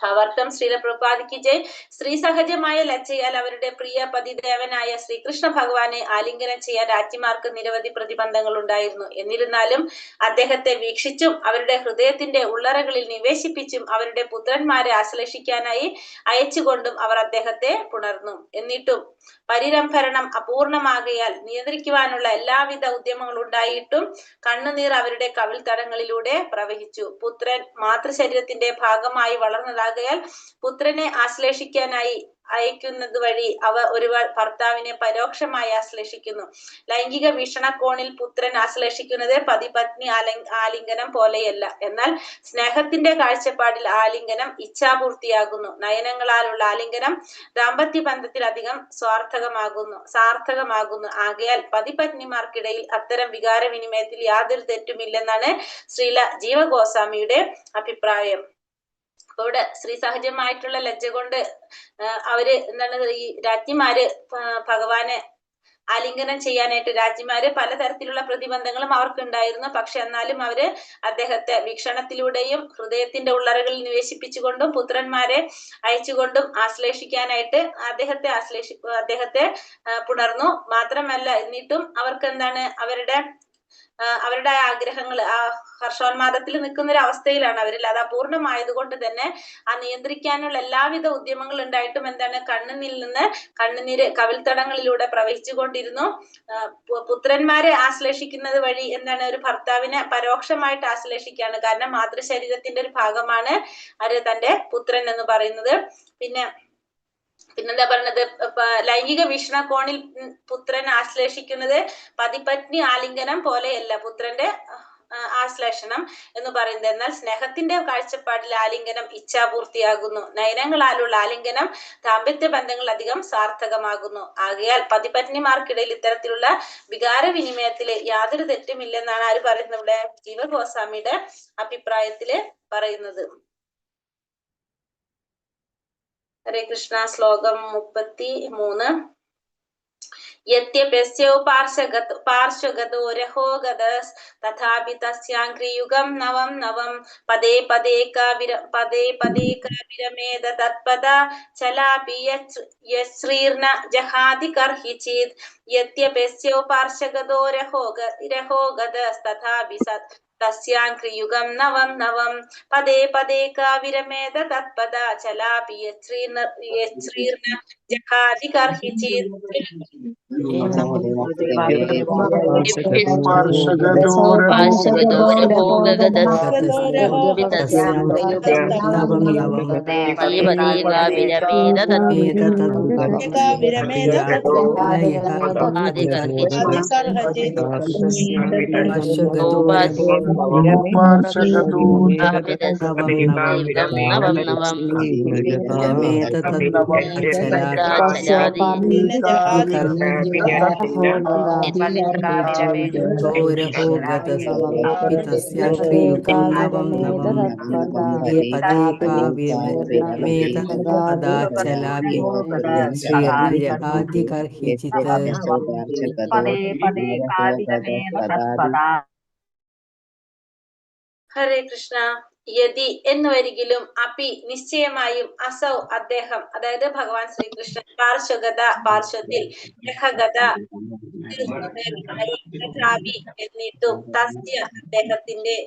ഭാവാർത്ഥം. ശ്രീല പ്രഭുപാദിക്ക് ജയ്. സ്ത്രീ സഹജമായ ലജ്ജയാൽ അവരുടെ പ്രിയ പതിദേവനായ ശ്രീകൃഷ്ണ ഭഗവാനെ ആലിംഗനം ചെയ്യാൻ രാജ്ഞിമാർക്ക് നിരവധി പ്രതിബന്ധങ്ങൾ ഉണ്ടായിരുന്നു. എന്നിരുന്നാലും അദ്ദേഹത്തെ വീക്ഷിച്ചും അവരുടെ ഹൃദയത്തിന്റെ ഉള്ളറകളിൽ നിവേശിപ്പിച്ചും അവരുടെ പുത്രന്മാരെ ആശ്ലേഷിക്കാനായി അയച്ചുകൊണ്ടും അവർ അദ്ദേഹത്തെ പുണർന്നു. എന്നിട്ടും പരിരംഭരണം അപൂർണമാകയാൽ നിയന്ത്രിക്കുവാനുള്ള എല്ലാവിധ ഉദ്യമങ്ങൾ ഉണ്ടായിട്ടും കണ്ണുനീർ അവരുടെ കവിൾത്തടങ്ങളിലൂടെ പ്രവഹിച്ചു. പുത്രൻ മാതൃശരീരത്തിന്റെ ഭാഗമായി വളർന്നതാകയാൽ പുത്രനെ ആശ്ലേഷിക്കാനായി അയക്കുന്നത് വഴി ഒരു ഭർത്താവിനെ പരോക്ഷമായി ആശ്ലേഷിക്കുന്നു. ലൈംഗിക വീക്ഷണകോണിൽ പുത്രൻ ആശ്ലേഷിക്കുന്നത് പതിപത്നി ആലിംഗനം പോലെയല്ല. എന്നാൽ സ്നേഹത്തിന്റെ കാഴ്ചപ്പാടിൽ ആലിംഗനം ഇച്ഛാപൂർത്തിയാകുന്നു. നയനങ്ങളാലുള്ള ആലിംഗനം ദാമ്പത്യ ബന്ധത്തിൽ അധികം സാർത്ഥകമാകുന്നു. ആകയാൽ പതിപത്നിമാർക്കിടയിൽ അത്തരം വികാരവിനിമയത്തിൽ യാതൊരു തെറ്റുമില്ലെന്നാണ് ശ്രീല ജീവഗോസ്വാമിയുടെ അഭിപ്രായം. അപ്പൊ ഇവിടെ സ്ത്രീ സഹജമായിട്ടുള്ള ലജ്ജ കൊണ്ട് അവര് എന്താണ്, ഈ രാജ്ഞിമാര് ഭഗവാനെ ആലിംഗനം ചെയ്യാനായിട്ട് രാജ്ഞിമാര് പലതരത്തിലുള്ള പ്രതിബന്ധങ്ങളും അവർക്കുണ്ടായിരുന്നു. പക്ഷെ എന്നാലും അവര് അദ്ദേഹത്തെ വീക്ഷണത്തിലൂടെയും ഹൃദയത്തിന്റെ ഉള്ളറകളിൽ നിവേശിപ്പിച്ചുകൊണ്ടും പുത്രന്മാരെ അയച്ചുകൊണ്ടും ആശ്ലേഷിക്കാനായിട്ട് അദ്ദേഹത്തെ പുണർന്നു. മാത്രമല്ല, എന്നിട്ടും അവർക്ക് എന്താണ്, അവരുടെ ആഗ്രഹങ്ങൾ ആ ഹർഷോന്മാദത്തിൽ നിൽക്കുന്ന ഒരു അവസ്ഥയിലാണ് അവരിൽ. അത് അപൂർണമായതുകൊണ്ട് തന്നെ ആ നിയന്ത്രിക്കാനുള്ള എല്ലാവിധ ഉദ്യമങ്ങൾ ഉണ്ടായിട്ടും എന്താണ്, കണ്ണുനീര് കവിൾത്തടങ്ങളിലൂടെ പ്രവഹിച്ചു കൊണ്ടിരുന്നു. പുത്രന്മാരെ ആശ്ലേഷിക്കുന്നത് വഴി എന്താണ്, ഒരു ഭർത്താവിനെ പരോക്ഷമായിട്ട് ആശ്ലേഷിക്കുകയാണ്. കാരണം മാതൃശരീരത്തിന്റെ ഒരു ഭാഗമാണ് തന്റെ പുത്രൻ എന്ന് പറയുന്നത്. പിന്നെന്താ പറഞ്ഞത്? ലൈംഗിക വീക്ഷണകോണിൽ പുത്രൻ ആശ്ലേഷിക്കുന്നത് പതിപത്നി ആലിംഗനം പോലെയല്ല പുത്രന്റെ ആശ്ലേഷണം എന്ന് പറയുന്നത്. എന്നാൽ സ്നേഹത്തിന്റെ കാഴ്ചപ്പാടിൽ ആലിംഗനം ഇച്ഛാപൂർത്തിയാകുന്നു. നയനങ്ങളാലുള്ള ആലിംഗനം ദാമ്പത്യ ബന്ധങ്ങൾ അധികം സാർത്ഥകമാകുന്നു. ആകയാൽ പതിപത്നിമാർക്കിടയിൽ ഇത്തരത്തിലുള്ള വികാരവിനിമയത്തില് യാതൊരു തെറ്റുമില്ലെന്നാണ് ആര് പറയുന്നത്? ഇവിടെ ജീവഗോസ്വാമിയുടെ അഭിപ്രായത്തില് പറയുന്നത്. ഹരേ കൃഷ്ണ. ശ്ലോകം 33. യദ്യപ്യസ്യൗ പാർശ്വഗതോ രഹോ ഗതസ് തഥാപി തസ്യാംഘ്രിയുഗം നവം നവം പദേ പദേകാവിരമേദ തത്പദാ ചലാപി യശ്രീർന ജഹാതി കർഹിചിത് യദ്യപ്യസ്യൗ പാർശ്വഗതോ രഹോ ഗതസ് തഥാപി തസ്യാംക്രിയുഗം നവം നവം പദേ പദേ കാവിരമേത തത്പദ ചലാപി യശ്രീർന ജഹാതി കർഹിചിത്. ഹരേ കൃഷ്ണ. യതി എന്നുവരികിലും അപി നിശ്ചയമായും അസൗ അദ്ദേഹം, അതായത് ഭഗവാൻ ശ്രീകൃഷ്ണൻ, പാർശ്വഗത പാർശ്വത്തിൽ, രഹഗത എന്നിട്ടും, തസ്യ അദ്ദേഹത്തിന്റെ,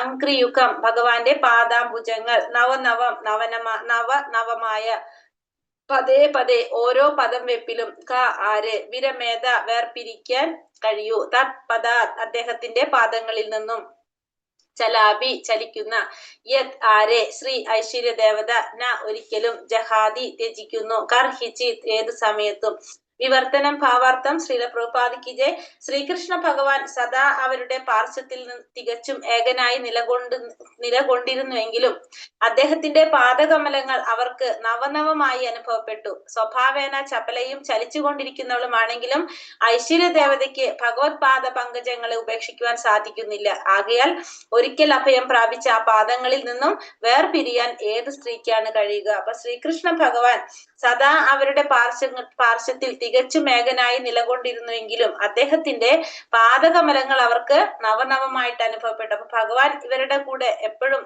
അങ്ക്രിയുഗം ഭഗവാന്റെ പാദാംബുജങ്ങൾ, നവനവം നവനവമായ, പദേ പദേ ഓരോ പദം വെപ്പിലും, ക ആര്, വിരമേത വേർപിരിക്കാൻ കഴിയൂ, തത് പദ അദ്ദേഹത്തിന്റെ പാദങ്ങളിൽ നിന്നും, ചലാപി ചലിക്കുന്ന, യത് ആരെ, ശ്രീ ഐശ്വര്യ ദേവത, ന ഒരിക്കലും, ജഹാദി ത്യജിക്കുന്നു, കർഹിചിത് ഏത് സമയത്തും. വിവർത്തനം ഭാവാർത്ഥം. ശ്രീല പ്രഭുപാദിക്ക് ജയ്. ശ്രീകൃഷ്ണ ഭഗവാൻ സദാ അവരുടെ പാർശ്വത്തിൽ നിന്ന് തികച്ചും ഏകനായി നിലകൊണ്ടിരുന്നുവെങ്കിലും അദ്ദേഹത്തിന്റെ പാദകമലങ്ങൾ അവർക്ക് നവനവമായി അനുഭവപ്പെട്ടു. സ്വഭാവേന ചപലയും ചലിച്ചുകൊണ്ടിരിക്കുന്നവളുമാണെങ്കിലും ഐശ്വര്യ ദേവതയ്ക്ക് ഭഗവത് പാദ പങ്കജങ്ങളെ ഉപേക്ഷിക്കുവാൻ സാധിക്കുന്നില്ല. ആകയാൽ ഒരിക്കൽ അഭയം പ്രാപിച്ച ആ പാദങ്ങളിൽ നിന്നും വേർപിരിയാൻ ഏത് സ്ത്രീക്കാണ് കഴിയുക? അപ്പൊ ശ്രീകൃഷ്ണ ഭഗവാൻ സദാ അവരുടെ പാർശ്വത്തിൽ തികച്ചും ഏകനായി നിലകൊണ്ടിരുന്നുവെങ്കിലും അദ്ദേഹത്തിന്റെ പാദകമലങ്ങൾ അവർക്ക് നവനവമായിട്ട് അനുഭവപ്പെട്ടു. അപ്പൊ ഭഗവാൻ ഇവരുടെ കൂടെ എപ്പോഴും,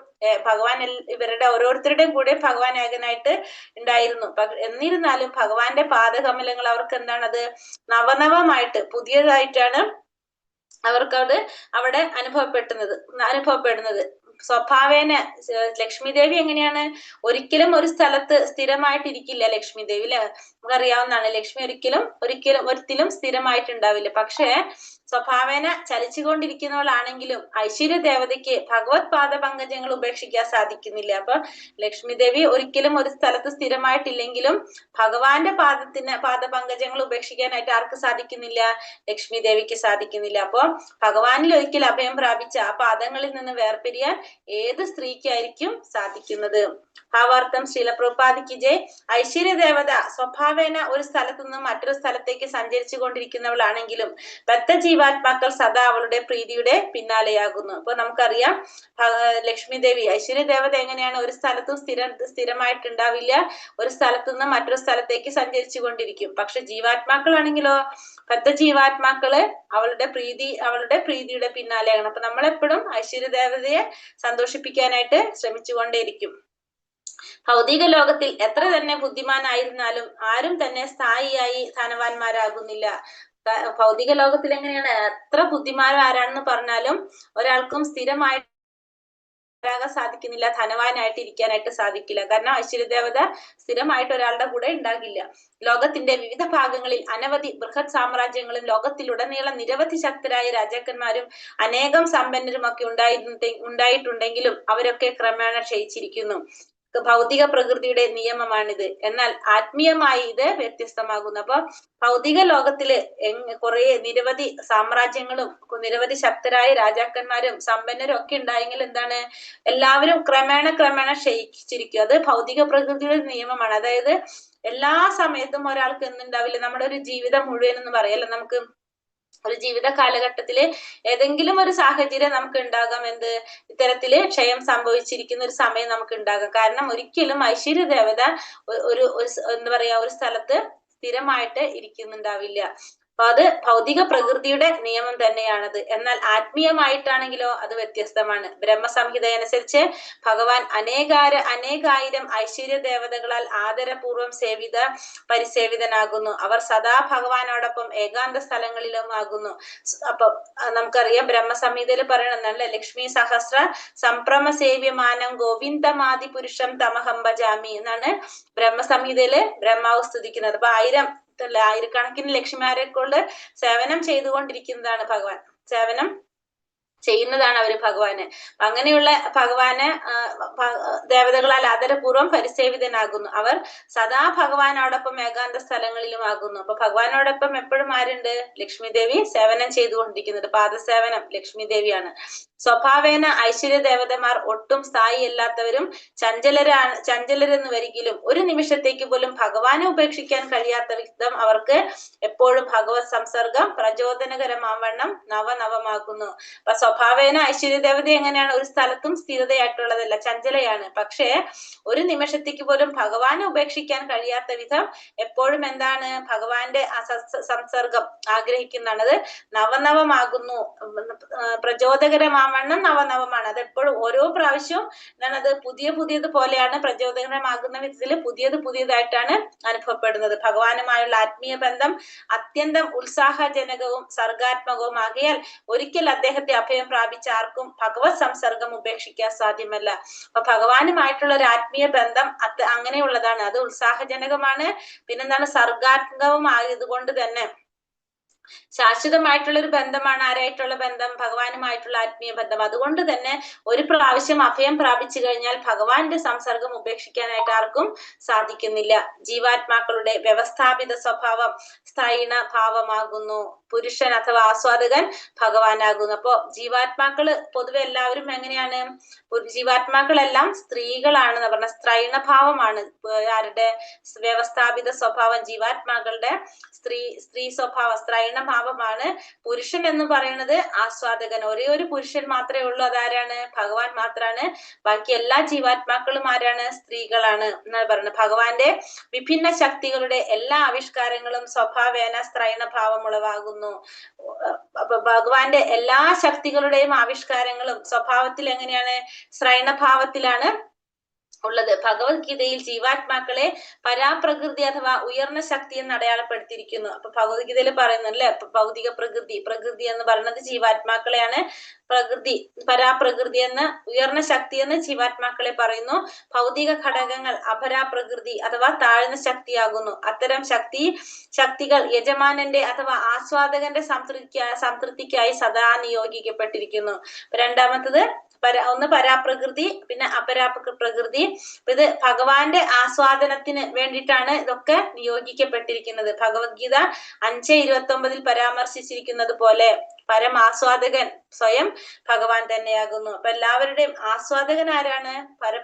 ഭഗവാൻ ഇവരുടെ ഓരോരുത്തരുടെയും കൂടെ ഭഗവാൻ ഏകനായിട്ട് ഉണ്ടായിരുന്നു. എന്നിരുന്നാലും ഭഗവാന്റെ പാദകമലങ്ങൾ അവർക്ക് എന്താണത്, നവനവമായിട്ട് പുതിയതായിട്ടാണ് അവർക്കത് അവിടെ അനുഭവപ്പെടുന്നത്. സ്വഭാവേന ലക്ഷ്മി ദേവി എങ്ങനെയാണ്, ഒരിക്കലും ഒരു സ്ഥലത്ത് സ്ഥിരമായിട്ടിരിക്കില്ല ലക്ഷ്മി ദേവി, അല്ലെ? നമുക്കറിയാവുന്നതാണ്. ലക്ഷ്മി ഒരിക്കലും സ്ഥിരമായിട്ടുണ്ടാവില്ല. പക്ഷേ സ്വഭാവേന ചലിച്ചുകൊണ്ടിരിക്കുന്നവളാണെങ്കിലും ഐശ്വര്യ ദേവതയ്ക്ക് ഭഗവത് പാദ പങ്കജങ്ങൾ ഉപേക്ഷിക്കാൻ സാധിക്കുന്നില്ല. അപ്പൊ ലക്ഷ്മി ദേവി ഒരിക്കലും ഒരു സ്ഥലത്ത് സ്ഥിരമായിട്ടില്ലെങ്കിലും ഭഗവാന്റെ പാദപങ്കജങ്ങൾ ഉപേക്ഷിക്കാനായിട്ട് ആർക്ക് സാധിക്കുന്നില്ല? ലക്ഷ്മി ദേവിക്ക് സാധിക്കുന്നില്ല. അപ്പൊ ഭഗവാനിൽ ഒരിക്കൽ അഭയം പ്രാപിച്ച ആ പാദങ്ങളിൽ നിന്ന് വേർപിരിയാൻ ഏത് സ്ത്രീക്കായിരിക്കും സാധിക്കുന്നത്? ഭാവാർത്ഥം. ശ്രീല പ്രഭുപാദിക്ക് ജയ്. ഐശ്വര്യ ദേവത സ്വഭാവേന ഒരു സ്ഥലത്തു നിന്നും മറ്റൊരു സ്ഥലത്തേക്ക് സഞ്ചരിച്ചു കൊണ്ടിരിക്കുന്നവളാണെങ്കിലും ബദ്ധ ജീവാത്മാക്കൾ സദാ അവളുടെ പ്രീതിയുടെ പിന്നാലെയാകുന്നു. അപ്പൊ നമുക്കറിയാം ലക്ഷ്മി ദേവി, ഐശ്വര്യ ദേവത എങ്ങനെയാണ്, ഒരു സ്ഥലത്തും സ്ഥിരമായിട്ടുണ്ടാവില്ല, ഒരു സ്ഥലത്തു നിന്ന് മറ്റൊരു സ്ഥലത്തേക്ക് സഞ്ചരിച്ചു കൊണ്ടിരിക്കും. പക്ഷെ ജീവാത്മാക്കളാണെങ്കിലോ, ബദ്ധ ജീവാത്മാക്കള് അവളുടെ പ്രീതിയുടെ പിന്നാലെയാണ്. അപ്പൊ നമ്മളെപ്പോഴും ഐശ്വര്യ ദേവതയെ സന്തോഷിപ്പിക്കാനായിട്ട് ശ്രമിച്ചുകൊണ്ടേയിരിക്കും. ഭൗതിക ലോകത്തിൽ എത്ര തന്നെ ബുദ്ധിമാനായിരുന്നാലും ആരും തന്നെ സ്ഥായിയായി ധനവാന്മാരാകുന്നില്ല. ഭൗതിക ലോകത്തിൽ എങ്ങനെയാണ്, എത്ര ബുദ്ധിമാരാരാണെന്ന് പറഞ്ഞാലും ഒരാൾക്കും സ്ഥിരമായിട്ട് സാധിക്കുന്നില്ല, ധനവാനായിട്ട് ഇരിക്കാനായിട്ട് സാധിക്കില്ല. കാരണം ഐശ്വര്യ ദേവത സ്ഥിരമായിട്ട് ഒരാളുടെ കൂടെ ഉണ്ടാകില്ല. ലോകത്തിന്റെ വിവിധ ഭാഗങ്ങളിൽ അനവധി ബൃഹത് സാമ്രാജ്യങ്ങളും ലോകത്തിലുടനീളം നിരവധി ശക്തരായ രാജാക്കന്മാരും അനേകം സമ്പന്നരും ഒക്കെ ഉണ്ടായിട്ടുണ്ടെങ്കിലും അവരൊക്കെ ക്രമേണ ക്ഷയിച്ചിരിക്കുന്നു. ഭൗതിക പ്രകൃതിയുടെ നിയമമാണിത്. എന്നാൽ ആത്മീയമായി ഇത് വ്യത്യസ്തമാകുന്നു. അപ്പൊ ഭൗതിക ലോകത്തില് നിരവധി സാമ്രാജ്യങ്ങളും നിരവധി ശക്തരായ രാജാക്കന്മാരും സമ്പന്നരും ഒക്കെ ഉണ്ടായെങ്കിൽ എന്താണ്, എല്ലാവരും ക്രമേണ ക്ഷയിച്ചിരിക്കും. അത് ഭൗതിക പ്രകൃതിയുടെ നിയമമാണ്. അതായത് എല്ലാ സമയത്തും ഒരാൾക്ക് എന്തുണ്ടാവില്ല, നമ്മുടെ ഒരു ജീവിതം മുഴുവൻ എന്ന് പറയല്ല, നമുക്ക് ഒരു ജീവിത കാലഘട്ടത്തില് ഏതെങ്കിലും ഒരു സാഹചര്യം നമുക്ക് ഉണ്ടാകാം, ഇത്തരത്തില് ക്ഷയം സംഭവിച്ചിരിക്കുന്ന ഒരു സമയം നമുക്ക് ഉണ്ടാകാം. കാരണം ഒരിക്കലും ഐശ്വര്യ ദേവത ഒരു സ്ഥലത്ത് സ്ഥിരമായിട്ട് ഇരിക്കുന്നുണ്ടാവില്ല. അപ്പൊ അത് ഭൗതിക പ്രകൃതിയുടെ നിയമം തന്നെയാണത്. എന്നാൽ ആത്മീയമായിട്ടാണെങ്കിലോ അത് വ്യത്യസ്തമാണ്. ബ്രഹ്മസംഹിത അനുസരിച്ച് ഭഗവാൻ അനേകായിരം ഐശ്വര്യ ദേവതകളാൽ ആദരപൂർവ്വം പരിസേവിതനാകുന്നു. അവർ സദാ ഭഗവാനോടൊപ്പം ഏകാന്ത സ്ഥലങ്ങളിലും ആകുന്നു. അപ്പൊ നമുക്കറിയാം ബ്രഹ്മസംഹിതയിൽ പറയണമെന്നല്ലേ, ലക്ഷ്മി സഹസ്ര സംപ്രമ സേവ്യമാനം ഗോവിന്ദമാദി പുരുഷം തമഹം ഭജാമി എന്നാണ് ബ്രഹ്മസംഹിതയില് ബ്രഹ്മാവ് സ്തുതിക്കുന്നത്. അപ്പൊ ആയിരക്കണക്കിന് ലക്ഷ്മിമാരെ കൊണ്ട് സേവനം ചെയ്തുകൊണ്ടിരിക്കുന്നതാണ് ഭഗവാൻ, സേവനം ചെയ്യുന്നതാണ് അവര് ഭഗവാന്. അങ്ങനെയുള്ള ഭഗവാന് ദേവതകളാൽ ആദരപൂർവ്വം പരിസേവിതനാകുന്നു. അവർ സദാ ഭഗവാനോടൊപ്പം ഏകാന്ത സ്ഥലങ്ങളിലും ആകുന്നു. അപ്പൊ ഭഗവാനോടൊപ്പം എപ്പോഴും ആരുണ്ട്? ലക്ഷ്മി ദേവി സേവനം ചെയ്തുകൊണ്ടിരിക്കുന്നുണ്ട്. പാദസേവനം ലക്ഷ്മി ദേവിയാണ്. സ്വഭാവേന ഐശ്വര്യ ദേവതമാർ ഒട്ടും സ്ഥായി അല്ലാത്തവരും ചഞ്ചലരെന്ന് വരികിലും ഒരു നിമിഷത്തേക്ക് പോലും ഭഗവാനെ ഉപേക്ഷിക്കാൻ കഴിയാത്ത വിധം അവർക്ക് എപ്പോഴും ഭഗവത് സംസർഗം പ്രചോദനകരമാവണ്ണം നവനവമാകുന്നു. അപ്പൊ സ്വഭാവേന ഐശ്വര്യ ദേവത എങ്ങനെയാണ്? ഒരു സ്ഥലത്തും സ്ഥിരതയായിട്ടുള്ളതല്ല, ചഞ്ചലയാണ്. പക്ഷേ ഒരു നിമിഷത്തേക്ക് പോലും ഭഗവാനെ ഉപേക്ഷിക്കാൻ കഴിയാത്ത വിധം എപ്പോഴും എന്താണ്? ഭഗവാന്റെ സംസർഗം ആഗ്രഹിക്കുന്നതാണ്. അത് നവനവമാകുന്നു, പ്രചോദകരമാവണ്ണം നവനവമാണ്. അത് എപ്പോഴും ഓരോ പ്രാവശ്യവും എന്താണ്? അത് പുതിയത് പോലെയാണ്, പ്രചോദകരമാകുന്ന വിധത്തിൽ പുതിയതായിട്ടാണ് അനുഭവപ്പെടുന്നത്. ഭഗവാനുമായുള്ള ആത്മീയ ബന്ധം അത്യന്തം ഉത്സാഹജനകവും സർഗാത്മകവും ആകയാൽ ഒരിക്കൽ അദ്ദേഹത്തെ അഭയം പ്രാപിച്ച ആർക്കും ഭഗവത് സംസർഗം ഉപേക്ഷിക്കാൻ സാധ്യമല്ല. അപ്പൊ ഭഗവാനുമായിട്ടുള്ള ഒരു ആത്മീയ ബന്ധം അങ്ങനെയുള്ളതാണ്. അത് ഉത്സാഹജനകമാണ്, പിന്നെന്താണ്? സർഗാത്മകവും ആയതുകൊണ്ട് തന്നെ ശാശ്വതമായിട്ടുള്ള ഒരു ബന്ധമാണ്. ആരായിട്ടുള്ള ബന്ധം? ഭഗവാനുമായിട്ടുള്ള ആത്മീയ ബന്ധം. അതുകൊണ്ട് തന്നെ ഒരു പ്രാവശ്യം അഭയം പ്രാപിച്ചു കഴിഞ്ഞാൽ ഭഗവാന്റെ സംസർഗം ഉപേക്ഷിക്കാനായിട്ട് ആർക്കും സാധിക്കുന്നില്ല. ജീവാത്മാക്കളുടെ വ്യവസ്ഥാപിത സ്വഭാവം സ്ഥൈണ ഭാവമാകുന്നു. പുരുഷൻ അഥവാ ആസ്വാദകൻ ഭഗവാനാകുന്നു. അപ്പോ ജീവാത്മാക്കള് പൊതുവെ എല്ലാവരും എങ്ങനെയാണ്? ജീവാത്മാക്കളെല്ലാം സ്ത്രീകളാണെന്ന് പറഞ്ഞ സ്ത്രൈണഭാവമാണ്. ആരുടെ? വ്യവസ്ഥാപിത സ്വഭാവം ജീവാത്മാക്കളുടെ സ്ത്രീ സ്വഭാവം സ്ത്രൈണഭാവമാണ്. പുരുഷൻ എന്ന് പറയുന്നത് ആസ്വാദകൻ. ഒരേ ഒരു പുരുഷൻ മാത്രമേ ഉള്ളൂ. അതാരാണ്? ഭഗവാൻ മാത്രാണ്. ബാക്കി എല്ലാ ജീവാത്മാക്കളും ആരാണ്? സ്ത്രീകളാണ് എന്നാണ് പറയുന്നത്. ഭഗവാന്റെ വിഭിന്ന ശക്തികളുടെ എല്ലാ ആവിഷ്കാരങ്ങളും സ്വഭാവേന സ്ത്രൈണഭാവം ഉളവാകുന്നു. അപ്പൊ ഭഗവാന്റെ എല്ലാ ശക്തികളുടെയും ആവിഷ്കാരങ്ങളും സ്വഭാവത്തിൽ എങ്ങനെയാണ്? സ്ത്രൈണഭാവത്തിലാണ് ഉള്ളത്. ഭഗവത്ഗീതയിൽ ജീവാത്മാക്കളെ പരാപ്രകൃതി അഥവാ ഉയർന്ന ശക്തി എന്ന് അടയാളപ്പെടുത്തിയിരിക്കുന്നു. അപ്പൊ ഭഗവത്ഗീതയിൽ പറയുന്നല്ലേ, ഭൗതിക പ്രകൃതി എന്ന് പറയുന്നത് ജീവാത്മാക്കളെയാണ്. പരാപ്രകൃതി എന്ന്, ഉയർന്ന ശക്തി എന്ന് ജീവാത്മാക്കളെ പറയുന്നു. ഭൗതിക ഘടകങ്ങൾ അപരാപ്രകൃതി അഥവാ താഴ്ന്ന ശക്തിയാകുന്നു. അത്തരം ശക്തികൾ യജമാനന്റെ അഥവാ ആസ്വാദകന്റെ സംതൃപ്തിക്കായി സദാ നിയോഗിക്കപ്പെട്ടിരിക്കുന്നു. രണ്ടാമത്തത് ഒന്ന് പരാപ്രകൃതി, പിന്നെ അപരാപ്രകൃതി. ഇത് ഭഗവാന്റെ ആസ്വാദനത്തിന് വേണ്ടിയിട്ടാണ് ഇതൊക്കെ നിയോഗിക്കപ്പെട്ടിരിക്കുന്നത്. ഭഗവത്ഗീത 5:29 പരാമർശിച്ചിരിക്കുന്നത് പോലെ പരമാസ്വാദകൻ സ്വയം ഭഗവാൻ തന്നെയാകുന്നു. അപ്പൊ എല്ലാവരുടെയും ആസ്വാദകൻ ആരാണ്?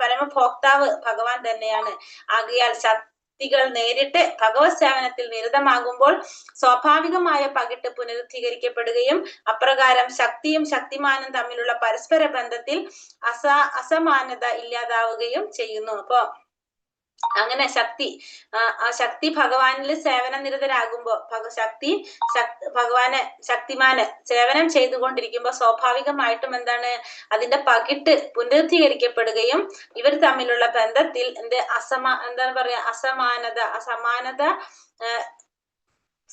പരമഭോക്താവ് ഭഗവാൻ തന്നെയാണ്. ആകയാൽ ശക്തികൾ നേരിട്ട് ഭഗവത് സേവനത്തിൽ നിരതമാകുമ്പോൾ സ്വാഭാവികമായ പകിട്ട് പുനരുദ്ധീകരിക്കപ്പെടുകയും അപ്രകാരം ശക്തിയും ശക്തിമാനും തമ്മിലുള്ള പരസ്പര ബന്ധത്തിൽ അസമാനത ഇല്ലാതാവുകയും ചെയ്യുന്നു. അപ്പൊ അങ്ങനെ ശക്തി ഭഗവാനിൽ സേവന നിരതരാകുമ്പോ ഭഗവാനെ ശക്തിമാന് സേവനം ചെയ്തുകൊണ്ടിരിക്കുമ്പോ സ്വാഭാവികമായിട്ടും എന്താണ്? അതിന്റെ പകിട്ട് പുനരുദ്ധീകരിക്കപ്പെടുകയും ഇവർ തമ്മിലുള്ള ബന്ധത്തിൽ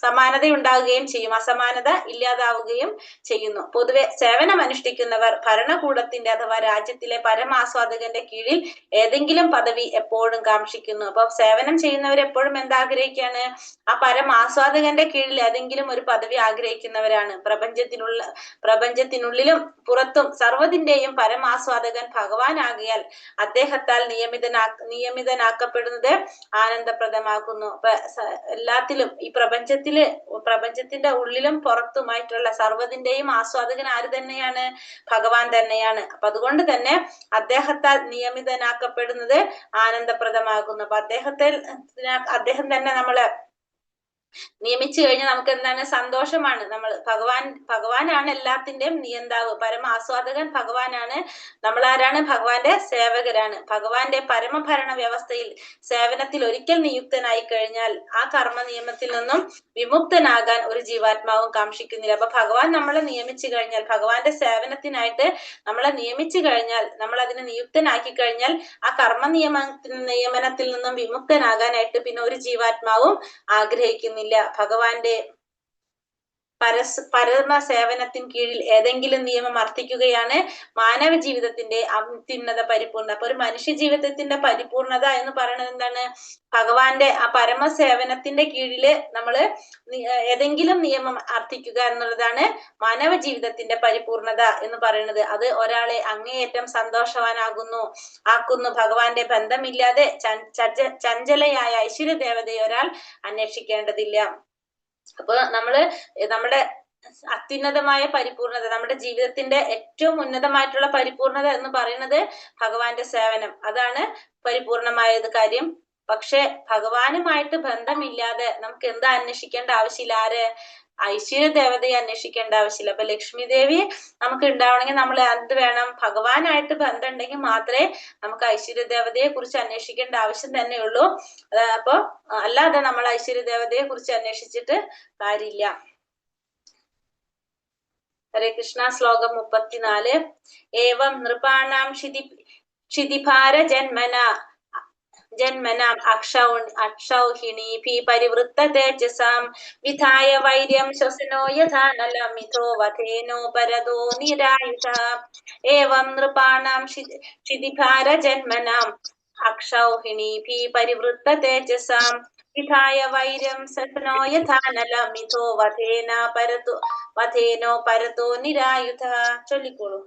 സമാനതയുണ്ടാവുകയും ചെയ്യും, അസമാനത ഇല്ലാതാവുകയും ചെയ്യുന്നു. പൊതുവെ സേവനം അനുഷ്ഠിക്കുന്നവർ ഭരണകൂടത്തിന്റെ അഥവാ രാജ്യത്തിലെ പരമാസ്വാദകന്റെ കീഴിൽ ഏതെങ്കിലും പദവി എപ്പോഴും കാക്ഷിക്കുന്നു. അപ്പൊ സേവനം ചെയ്യുന്നവർ എപ്പോഴും എന്താഗ്രഹിക്കാണ്? ആ പരമാസ്വാദകന്റെ കീഴിൽ ഏതെങ്കിലും ഒരു പദവി ആഗ്രഹിക്കുന്നവരാണ്. പ്രപഞ്ചത്തിനുള്ളിലും പുറത്തും സർവ്വതിന്റെയും പരമാസ്വാദകൻ ഭഗവാനാകിയാൽ അദ്ദേഹത്താൽ നിയമിതനാക്കപ്പെടുന്നത് ആനന്ദപ്രദമാക്കുന്നു. അപ്പൊ എല്ലാത്തിലും ഈ പ്രപഞ്ചത്തിന്റെ ഉള്ളിലും പുറത്തുമായിട്ടുള്ള സർവ്വതിന്റെയും ആസ്വാദകൻ ആര് തന്നെയാണ്? ഭഗവാൻ തന്നെയാണ്. അപ്പൊ അതുകൊണ്ട് തന്നെ അദ്ദേഹത്താൽ നിയമിതനാക്കപ്പെടുന്നത് ആനന്ദപ്രദമാകുന്നു. അപ്പൊ അദ്ദേഹം തന്നെ നമ്മളെ നിയമിച്ചു കഴിഞ്ഞാൽ നമുക്ക് എന്താണ് സന്തോഷമാണ്. നമ്മൾ ഭഗവാനാണ് എല്ലാത്തിന്റെയും നിയന്താവ്, പരമ ആസ്വാദകൻ ഭഗവാനാണ്. നമ്മളാരാണ്? ഭഗവാന്റെ സേവകരാണ്. ഭഗവാന്റെ പരമഭരണ വ്യവസ്ഥയിൽ സേവനത്തിൽ ഒരിക്കൽ നിയുക്തനായി കഴിഞ്ഞാൽ ആ കർമ്മ നിയമത്തിൽ നിന്നും വിമുക്തനാകാൻ ഒരു ജീവാത്മാവും കാക്ഷിക്കുന്നില്ല. അപ്പൊ ഭഗവാൻ നമ്മളെ നിയമിച്ചു കഴിഞ്ഞാൽ, ഭഗവാന്റെ സേവനത്തിനായിട്ട് നമ്മളെ നിയമിച്ചു കഴിഞ്ഞാൽ, നമ്മൾ അതിനെ നിയുക്തനാക്കി കഴിഞ്ഞാൽ ആ കർമ്മ നിയമനത്തിൽ നിന്നും വിമുക്തനാകാനായിട്ട് പിന്നെ ഒരു ജീവാത്മാവും ആഗ്രഹിക്കുന്നില്ല. ഭഗവാന്റെ പരമ സേവനത്തിന് കീഴിൽ ഏതെങ്കിലും നിയമം അർത്ഥിക്കുകയാണ് മാനവ ജീവിതത്തിന്റെ അത്യുന്നത പരിപൂർണത. അപ്പൊ ഒരു മനുഷ്യ ജീവിതത്തിന്റെ പരിപൂർണത എന്ന് പറയുന്നത് എന്താണ്? ഭഗവാന്റെ ആ പരമ സേവനത്തിന്റെ കീഴില് നമ്മള് ഏതെങ്കിലും നിയമം അർത്ഥിക്കുക എന്നുള്ളതാണ് മാനവ ജീവിതത്തിന്റെ പരിപൂർണത എന്ന് പറയുന്നത്. അത് ഒരാളെ അങ്ങേയറ്റം ആക്കുന്നു. ഭഗവാന്റെ ബന്ധമില്ലാതെ ചഞ്ചലയായ ഐശ്വര്യ ദേവതയെ ഒരാൾ അന്വേഷിക്കേണ്ടതില്ല. അപ്പൊ നമ്മുടെ അത്യുന്നതമായ പരിപൂർണത, നമ്മുടെ ജീവിതത്തിന്റെ ഏറ്റവും ഉന്നതമായിട്ടുള്ള പരിപൂർണത എന്ന് പറയുന്നത് ഭഗവാന്റെ സേവനം. അതാണ് പരിപൂർണമായ കാര്യം. പക്ഷെ ഭഗവാനുമായിട്ട് ബന്ധമില്ലാതെ നമുക്ക് എന്താ അന്വേഷിക്കേണ്ട ആവശ്യമില്ല? ആര്? ഐശ്വര്യ ദേവതയെ അന്വേഷിക്കേണ്ട ആവശ്യമില്ല. അപ്പൊ ലക്ഷ്മി ദേവി നമുക്ക് ഉണ്ടാവണമെങ്കിൽ നമ്മൾ എന്ത് വേണം? ഭഗവാനായിട്ട് ബന്ധം ഉണ്ടെങ്കിൽ മാത്രമേ നമുക്ക് ഐശ്വര്യ ദേവതയെ കുറിച്ച് അന്വേഷിക്കേണ്ട ആവശ്യം തന്നെയുള്ളൂ. അപ്പൊ അല്ലാതെ നമ്മൾ ഐശ്വര്യ ദേവതയെ കുറിച്ച് അന്വേഷിച്ചിട്ട് കാര്യമില്ല. ഹരേ കൃഷ്ണ. ശ്ലോകം 34. ഏവം നൃപാണാം ക്ഷിതിഭാര ജന്മനാം അക്ഷൗഹിണീഭി പരിവൃത്ത തേജസാം വിധായ വൈര്യം ശ്വസനോ യഥാ നലമിഥോ വധേനോ പരതോ നിരായുധ. ഏവം നൃപാണാം ക്ഷിതിഭാര ജന്മനാം അക്ഷൗഹിണീഭി പരിവൃത്ത തേജസാം വിധായ വൈര്യം ശ്വസനോ യഥാ നലമിഥോ വധേനോ പരതോ നിരായുധ. ചൊല്ലിക്കോളൂ.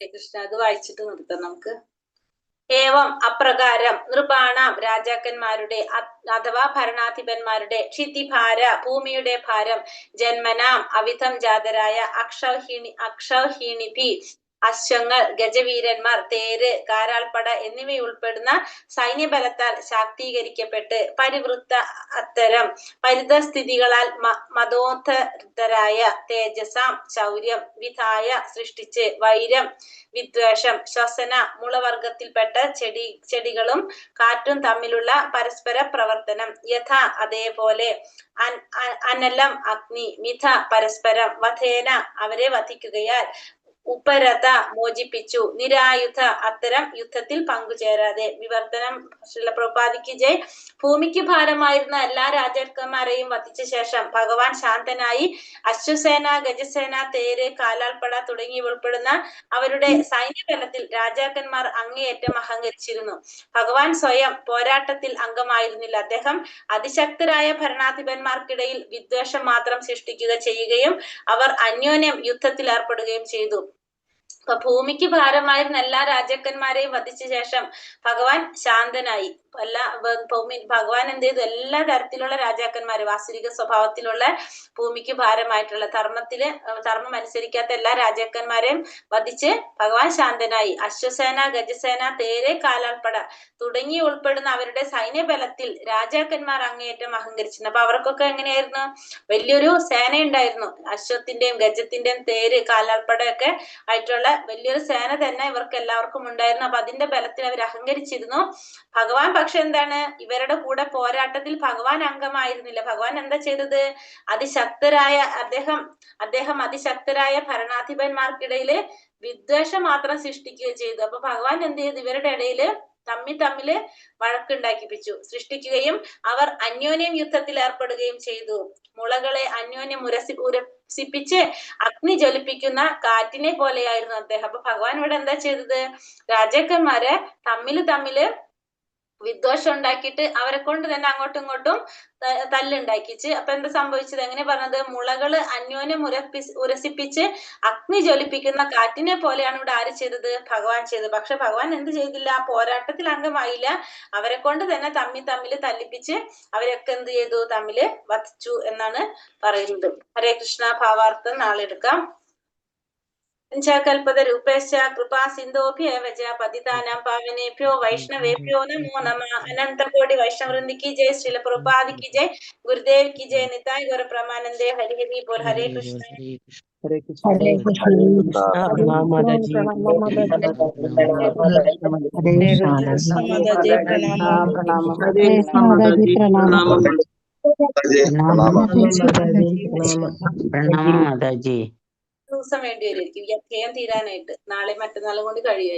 കൃഷ്ണ. അത് വായിച്ചിട്ട് നിർത്താം നമുക്ക്. ഏവം അപ്രകാരം നൃപാണാം രാജാക്കന്മാരുടെ അഥവാ ഭരണാധിപന്മാരുടെ ക്ഷിതിഭാര ഭൂമിയുടെ ഭാരം ജന്മനാം അവിധം ജാതരായ അക്ഷൗഹിണിഭി അശ്വങ്ങൾ, ഗജവീരന്മാർ, തേര്, കാരാൾപ്പട എന്നിവയുൾപ്പെടുന്ന സൈന്യബലത്താൽ ശാക്തീകരിക്കപ്പെട്ട് പരിവൃത്ത അത്തരം പരിതസ്ഥിതികളാൽ മതോദ്ധരായ തേജസാം ശൗര്യം വിധായ സൃഷ്ടിച്ച് വൈരം വിദ്വേഷം ശ്വസന മുളവർഗത്തിൽപ്പെട്ട ചെടികളും കാറ്റും തമ്മിലുള്ള പരസ്പര പ്രവർത്തനം യഥാ അതേപോലെ അനലം അഗ്നി മിഥ പരസ്പരം വധേന അവരെ വധിക്കുകയാൽ ഉപരത മോചിപ്പിച്ചു നിരായുധ അത്തരം യുദ്ധത്തിൽ പങ്കുചേരാതെ. വിവർത്തനം ശ്രീല പ്രഭുപാദിക്ക് ജയ്. ഭൂമിക്ക് ഭാരമായിരുന്ന എല്ലാ രാജാക്കന്മാരെയും വധിച്ച ശേഷം ഭഗവാൻ ശാന്തനായി അശ്വസേന, ഗജസേന, തേര്, കാലാൾപ്പട തുടങ്ങി ഉൾപ്പെടുന്ന അവരുടെ സൈന്യബലത്തിൽ രാജാക്കന്മാർ അങ്ങേയറ്റം അഹങ്കരിച്ചിരുന്നു. ഭഗവാൻ സ്വയം പോരാട്ടത്തിൽ അംഗമായിരുന്നില്ല. അദ്ദേഹം അതിശക്തരായ ഭരണാധിപന്മാർക്കിടയിൽ വിദ്വേഷം മാത്രം സൃഷ്ടിക്കുക ചെയ്യുകയും അവർ അന്യോന്യം യുദ്ധത്തിൽ ഏർപ്പെടുകയും ചെയ്തു. അപ്പൊ ഭൂമിക്ക് ഭാരമായിരുന്ന എല്ലാ രാജാക്കന്മാരെയും വധിച്ച ശേഷം ഭഗവാൻ ശാന്തനായി. ഭഗവാൻ എന്ത് ചെയ്തു? എല്ലാ തരത്തിലുള്ള രാജാക്കന്മാരെ, വാസുരിക സ്വഭാവത്തിലുള്ള ഭൂമിക്ക് ഭാരമായിട്ടുള്ള ധർമ്മം അനുസരിക്കാത്ത എല്ലാ രാജാക്കന്മാരെയും വധിച്ച് ഭഗവാൻ ശാന്തനായി. അശ്വസേന, ഗജസേന, തേര്, കാലാൾപ്പട തുടങ്ങി ഉൾപ്പെടുന്ന അവരുടെ സൈന്യബലത്തിൽ രാജാക്കന്മാർ അങ്ങേയറ്റം അഹങ്കരിച്ചിരുന്നു. അപ്പൊ അവർക്കൊക്കെ എങ്ങനെയായിരുന്നു? വലിയൊരു സേന ഉണ്ടായിരുന്നു. അശ്വത്തിന്റെയും ഗജത്തിന്റെയും തേര്, കാലാൾപ്പടയൊക്കെ ആയിട്ടുള്ള വലിയൊരു സേന തന്നെ ഇവർക്ക് എല്ലാവർക്കും ഉണ്ടായിരുന്നു. അപ്പൊ അതിന്റെ ബലത്തിൽ അവർ അഹങ്കരിച്ചിരുന്നു. ഭഗവാൻ പക്ഷെ എന്താണ്? ഇവരുടെ കൂടെ പോരാട്ടത്തിൽ ഭഗവാൻ അംഗമായിരുന്നില്ല. ഭഗവാൻ എന്താ ചെയ്തത്? അദ്ദേഹം അതിശക്തരായ ഭരണാധിപന്മാർക്കിടയില് വിദ്വേഷം മാത്രം സൃഷ്ടിക്കുകയും ചെയ്തു. അപ്പൊ ഭഗവാൻ എന്ത് ചെയ്തു? ഇവരുടെ ഇടയില് തമ്മില് വഴക്കുണ്ടാക്കിപ്പിച്ചു സൃഷ്ടിക്കുകയും അവർ അന്യോന്യം യുദ്ധത്തിൽ ഏർപ്പെടുകയും ചെയ്തു. മുളകളെ അന്യോന്യം ഉരസിപ്പിച്ച് അഗ്നി ജ്വലിപ്പിക്കുന്ന കാറ്റിനെ പോലെയായിരുന്നു അദ്ദേഹം. അപ്പൊ ഭഗവാൻ ഇവിടെ എന്താ ചെയ്തത്? രാജാക്കന്മാരെ തമ്മില് വിദ്വേഷം ഉണ്ടാക്കിയിട്ട് അവരെ കൊണ്ട് തന്നെ അങ്ങോട്ടും ഇങ്ങോട്ടും തല്ലുണ്ടാക്കിച്ച്. അപ്പൊ എന്താ സംഭവിച്ചത്? എങ്ങനെ പറഞ്ഞത്? മുളകള് അന്യോന്യം ഉരസിപ്പിച്ച് അഗ്നി ജ്വലിപ്പിക്കുന്ന കാറ്റിനെ പോലെയാണ് ഇവിടെ ആര് ചെയ്തത്? ഭഗവാൻ ചെയ്തത്. പക്ഷെ ഭഗവാൻ എന്ത് ചെയ്തില്ല? പോരാട്ടത്തിൽ അംഗമായില്ല. അവരെ കൊണ്ട് തന്നെ തമ്മില് തല്ലിപ്പിച്ച് അവരൊക്കെ എന്ത് ചെയ്തു? തമ്മില് വധിച്ചു എന്നാണ് പറയുന്നത്. ഹരേ കൃഷ്ണ. ഭാവാർത്ഥം നാളെ എടുക്കാം. കൽപത രൂപേശ കൃപാ സിന്ധോഭ്യവ ച പതിതാനാം പാവനേഭ്യോ വൈഷ്ണവേഭ്യോ നമോ നമഃ. അനന്തകോടി വൈഷ്ണവൃന്ദി की जय, श्रील प्रभुपाद की जय, गुरुदेव की जय, निताय गौर प्रमानंदे। हरि हरि बोल। हरे कृष्ण। हरे कृष्ण। हरे कृष्ण प्रणाम माता जी। प्रणाम माता जी। हरे कृष्ण माता जी प्रणाम। प्रणाम। हरे कृष्ण माता जी प्रणाम। प्रणाम माता जी। ദിവസം വേണ്ടി വരും. ഈ അധ്യായം തീരാനായിട്ട് നാളെ മറ്റന്നാളും കൊണ്ട് കഴിയുമായിരിക്കും.